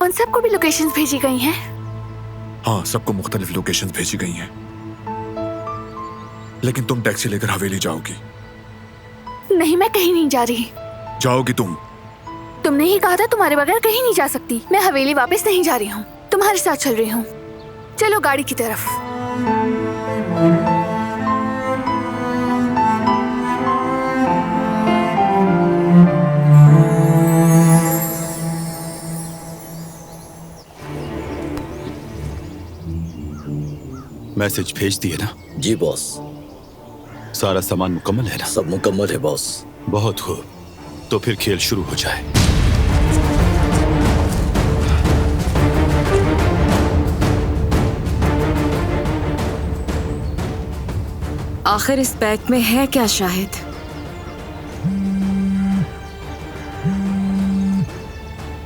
उन सबको भी लोकेशंस भेजी गई हैं? हाँ, सबको मुख्तलिफ लोकेशंस भेजी गई हैं, लेकिन तुम टैक्सी लेकर हवेली जाओगी। नहीं, मैं कहीं नहीं जा रही। जाओगी तुम? तुमने ही कहा था तुम्हारे बगैर कहीं नहीं जा सकती। मैं हवेली वापस नहीं जा रही हूँ, तुम्हारे साथ चल रही हूँ। चलो गाड़ी की तरफ। मैसेज भेज दिए ना? जी बॉस। सारा सामान मुकम्मल है ना? सब मुकम्मल है बॉस। बहुत खूब, तो फिर खेल शुरू हो जाए। आखिर इस बैग में है क्या शाहिद?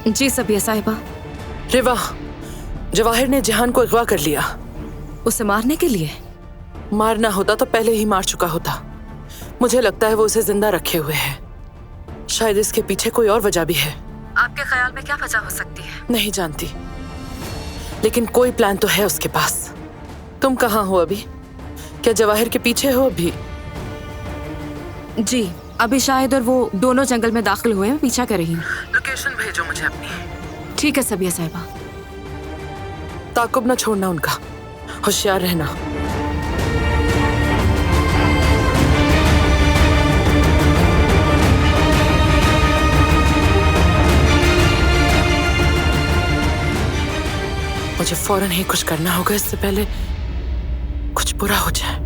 जी सबिया साहिबा। रिवा, जवाहिर ने जहान को अगवा कर लिया। उसे मारने के लिए? मारना होता तो पहले ही मार चुका होता। मुझे लगता है वो उसे जिंदा रखे हुए है। शायद इसके पीछे कोई और वजह भी है। आपके ख्याल में क्या वजह हो सकती है? नहीं जानती, लेकिन कोई प्लान तो है उसके पास। तुम कहाँ हो अभी? क्या जवाहिर के पीछे हो अभी? जी, अभी शाहिद और वो दोनों जंगल में दाखिल हुए हैं, पीछा कर रही हूँ। लोकेशन भेजो मुझे अपनी। ठीक है सबिया साहिबा। ताकुब न छोड़ना उनका, होशियार रहना। मुझे फौरन ही कुछ करना होगा, इससे पहले कुछ बुरा हो जाए।